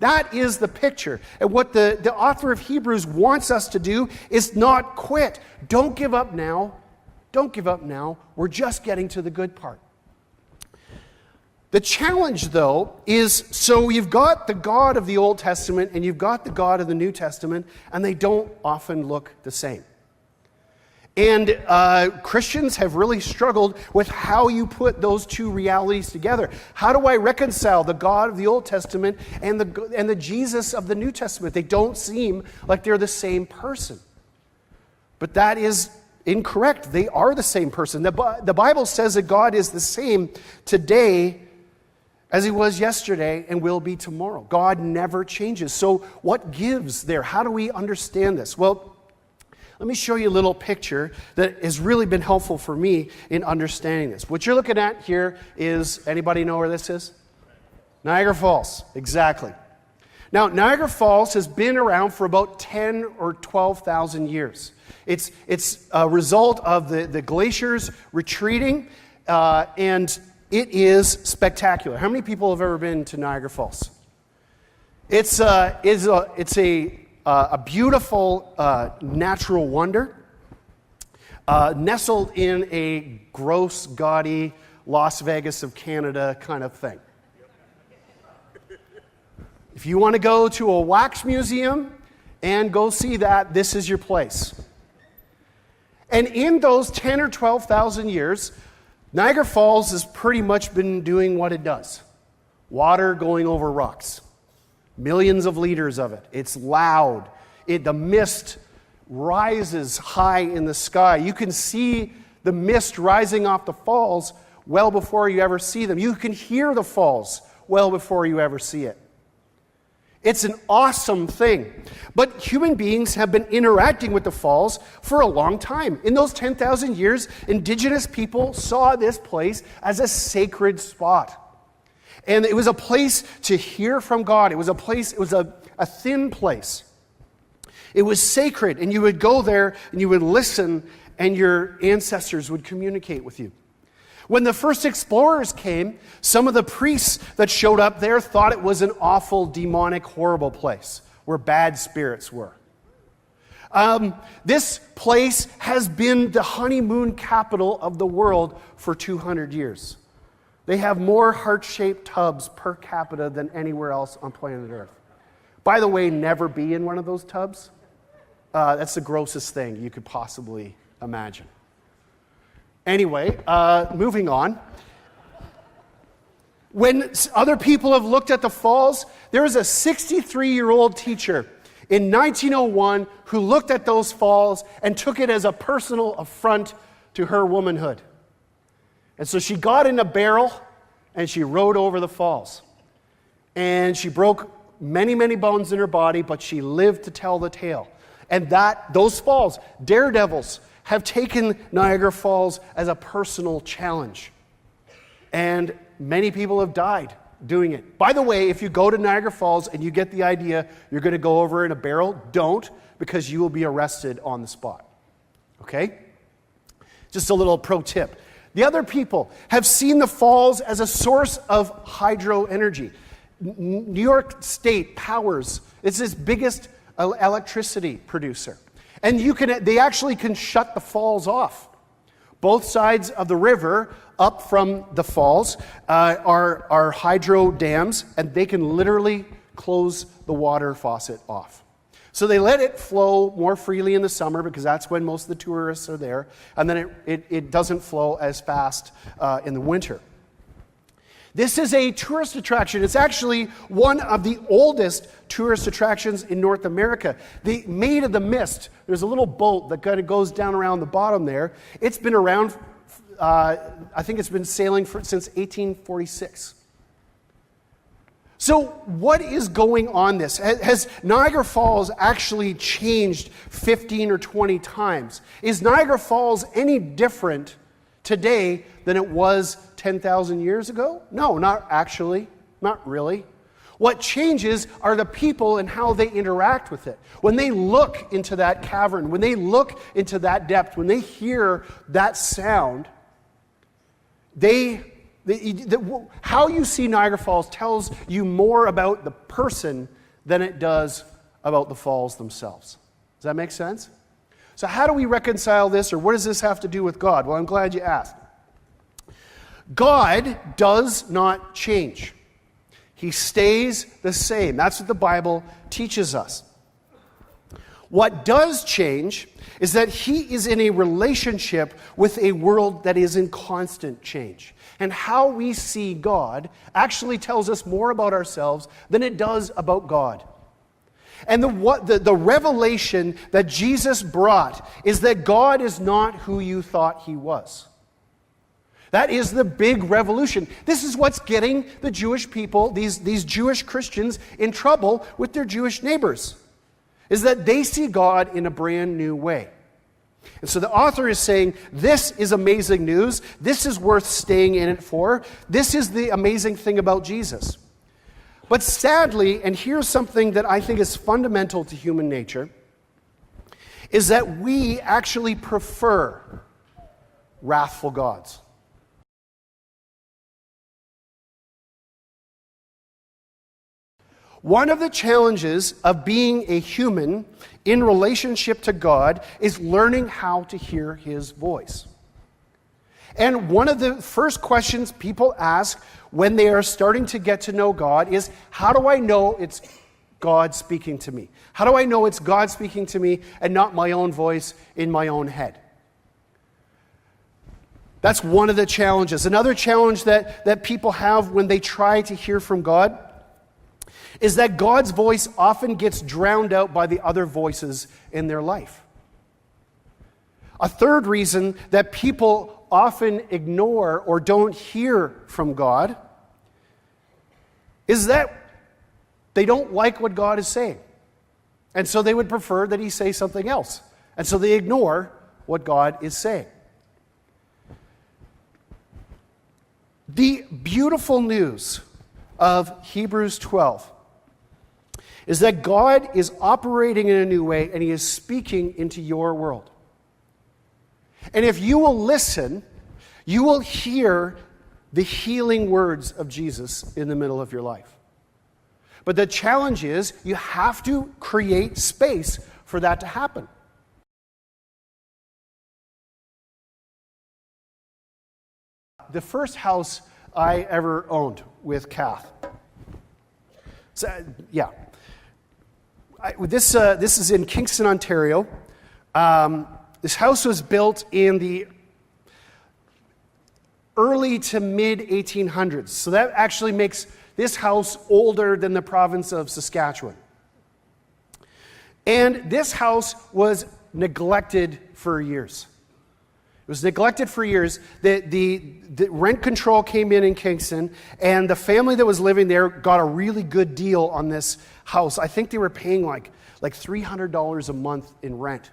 That is the picture. And what the author of Hebrews wants us to do is not quit. Don't give up now. Don't give up now. We're just getting to the good part. The challenge, though, is so you've got the God of the Old Testament and you've got the God of the New Testament, and they don't often look the same. And Christians have really struggled with how you put those two realities together. How do I reconcile the God of the Old Testament and the Jesus of the New Testament? They don't seem like they're the same person. But that is incorrect. They are the same person. The Bible says that God is the same today as he was yesterday and will be tomorrow. God never changes. So what gives there? How do we understand this? Well, let me show you a little picture that has really been helpful for me in understanding this. What you're looking at here is, anybody know where this is? Niagara Falls, exactly. Now, Niagara Falls has been around for about 10 or 12,000 years. It's a result of the glaciers retreating, and it is spectacular. How many people have ever been to Niagara Falls? It's a beautiful natural wonder, nestled in a gross, gaudy Las Vegas of Canada kind of thing. If you want to go to a wax museum and go see that, this is your place. And in those 10 or 12,000 years, Niagara Falls has pretty much been doing what it does. Water going over rocks. Millions of liters of it. It's loud. The mist rises high in the sky. You can see the mist rising off the falls well before you ever see them. You can hear the falls well before you ever see it. It's an awesome thing. But human beings have been interacting with the falls for a long time. In those 10,000 years, indigenous people saw this place as a sacred spot. And it was a place to hear from God. It was a thin place. It was sacred, and you would go there and you would listen, and your ancestors would communicate with you. When the first explorers came, some of the priests that showed up there thought it was an awful, demonic, horrible place where bad spirits were. This place has been the honeymoon capital of the world for 200 years. They have more heart-shaped tubs per capita than anywhere else on planet Earth. By the way, never be in one of those tubs. That's the grossest thing you could possibly imagine. Anyway, moving on. When other people have looked at the falls, there was a 63-year-old teacher in 1901 who looked at those falls and took it as a personal affront to her womanhood. And so she got in a barrel and she rode over the falls. And she broke many, many bones in her body, but she lived to tell the tale. And those falls, daredevils, have taken Niagara Falls as a personal challenge. And many people have died doing it. By the way, if you go to Niagara Falls and you get the idea you're going to go over in a barrel, don't, because you will be arrested on the spot. Okay? Just a little pro tip. The other people have seen the falls as a source of hydro energy. New York State powers, it's its biggest electricity producer. And they actually can shut the falls off. Both sides of the river up from the falls are hydro dams, and they can literally close the water faucet off. So they let it flow more freely in the summer because that's when most of the tourists are there, and then it doesn't flow as fast in the winter. This is a tourist attraction. It's actually one of the oldest tourist attractions in North America. The Maid of the Mist, there's a little boat that kind of goes down around the bottom there. It's been around, I think it's been sailing since 1846. So what is going on this? Has Niagara Falls actually changed 15 or 20 times? Is Niagara Falls any different today than it was 10,000 years ago? No, not actually. Not really. What changes are the people and how they interact with it. When they look into that cavern, when they look into that depth, when they hear that sound, they How you see Niagara Falls tells you more about the person than it does about the falls themselves. Does that make sense? So how do we reconcile this, or what does this have to do with God? Well, I'm glad you asked. God does not change. He stays the same. That's what the Bible teaches us. What does change is that he is in a relationship with a world that is in constant change. And how we see God actually tells us more about ourselves than it does about God. And the revelation that Jesus brought is that God is not who you thought he was. That is the big revolution. This is what's getting the Jewish people, these Jewish Christians, in trouble with their Jewish neighbors, is that they see God in a brand new way. And so the author is saying, this is amazing news. This is worth staying in it for. This is the amazing thing about Jesus. But sadly, and here's something that I think is fundamental to human nature, is that we actually prefer wrathful gods. One of the challenges of being a human in relationship to God is learning how to hear his voice. And one of the first questions people ask when they are starting to get to know God is, how do I know it's God speaking to me? How do I know it's God speaking to me and not my own voice in my own head? That's one of the challenges. Another challenge that people have when they try to hear from God is that God's voice often gets drowned out by the other voices in their life. A third reason that people often ignore or don't hear from God is that they don't like what God is saying. And so they would prefer that he say something else. And so they ignore what God is saying. The beautiful news of Hebrews 12 is that God is operating in a new way and he is speaking into your world. And if you will listen, you will hear the healing words of Jesus in the middle of your life. But the challenge is you have to create space for that to happen. The first house I ever owned with Kath. This is in Kingston, Ontario. This house was built in the early to mid 1800s. So that actually makes this house older than the province of Saskatchewan. And this house was neglected for years. It was neglected for years. The rent control came in Kingston, and the family that was living there got a really good deal on this house. I think they were paying like $300 a month in rent,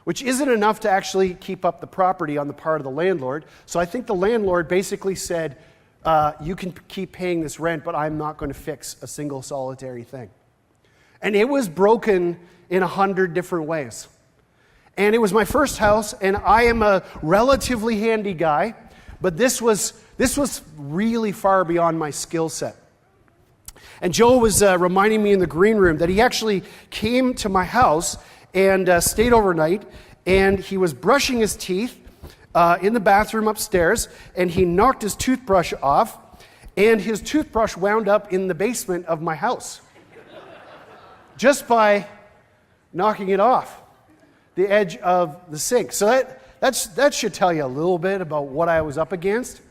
which isn't enough to actually keep up the property on the part of the landlord. So I think the landlord basically said, you can keep paying this rent, but I'm not going to fix a single solitary thing. And it was broken in 100 different ways. And it was my first house, and I am a relatively handy guy, but this was really far beyond my skill set. And Joe was reminding me in the green room that he actually came to my house and stayed overnight, and he was brushing his teeth in the bathroom upstairs, and he knocked his toothbrush off, and his toothbrush wound up in the basement of my house just by knocking it off the edge of the sink. So that should tell you a little bit about what I was up against.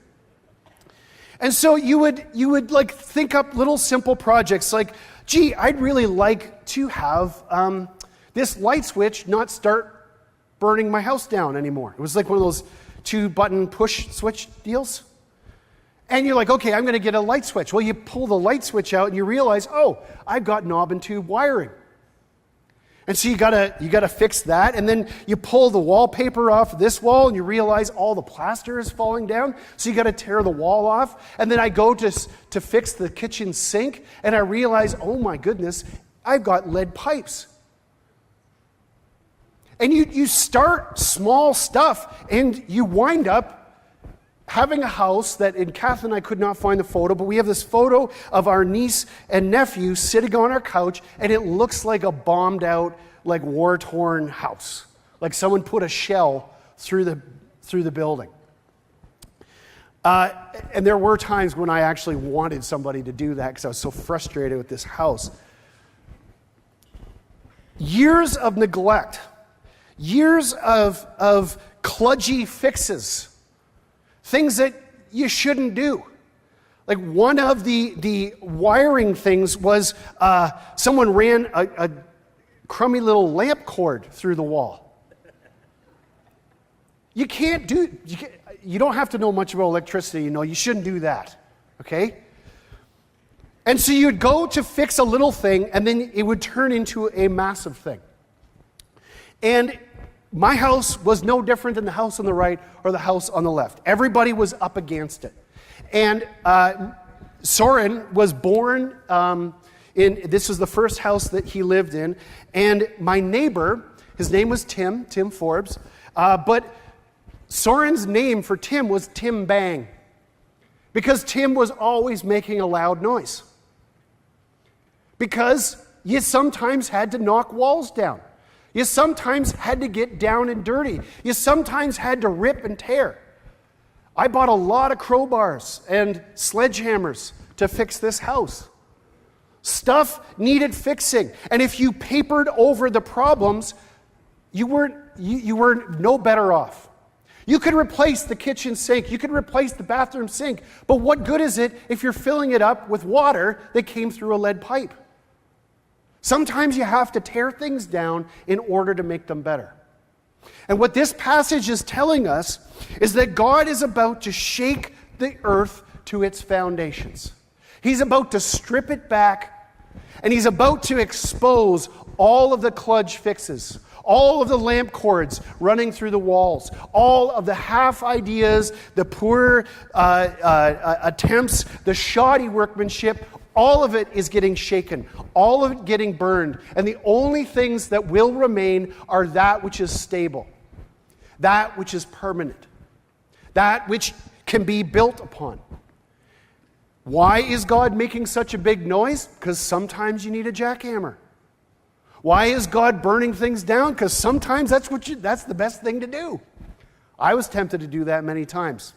And so you would like think up little simple projects like, gee, I'd really like to have this light switch not start burning my house down anymore. It was like one of those 2-button push switch deals. And you're like, okay, I'm going to get a light switch. Well, you pull the light switch out and you realize, oh, I've got knob and tube wiring. And so you gotta fix that, and then you pull the wallpaper off this wall, and you realize all the plaster is falling down. So you gotta tear the wall off. And then I go to fix the kitchen sink, and I realize, oh my goodness, I've got lead pipes. And you start small stuff, and you wind up having a house that, in Kath and I could not find the photo, but we have this photo of our niece and nephew sitting on our couch, and it looks like a bombed out, like war-torn house. Like someone put a shell through the building. And there were times when I actually wanted somebody to do that because I was so frustrated with this house. Years of neglect, years of kludgy fixes, things that you shouldn't do. Like one of the wiring things was someone ran a crummy little lamp cord through the wall. You don't have to know much about electricity, you shouldn't do that, okay? And so you'd go to fix a little thing, and then it would turn into a massive thing. And my house was no different than the house on the right or the house on the left. Everybody was up against it. And Soren was born this was the first house that he lived in, and my neighbor, his name was Tim Forbes, but Soren's name for Tim was Tim Bang, because Tim was always making a loud noise. Because you sometimes had to knock walls down. You sometimes had to get down and dirty. You sometimes had to rip and tear. I bought a lot of crowbars and sledgehammers to fix this house. Stuff needed fixing. And if you papered over the problems, you were no better off. You could replace the kitchen sink. You could replace the bathroom sink. But what good is it if you're filling it up with water that came through a lead pipe? Sometimes you have to tear things down in order to make them better. And what this passage is telling us is that God is about to shake the earth to its foundations. He's about to strip it back, and he's about to expose all of the kludge fixes, all of the lamp cords running through the walls, all of the half ideas, the poor attempts, the shoddy workmanship. All of it is getting shaken, all of it getting burned, and the only things that will remain are that which is stable, that which is permanent, that which can be built upon. Why is God making such a big noise? Because sometimes you need a jackhammer. Why is God burning things down? Because sometimes that's the best thing to do. I was tempted to do that many times.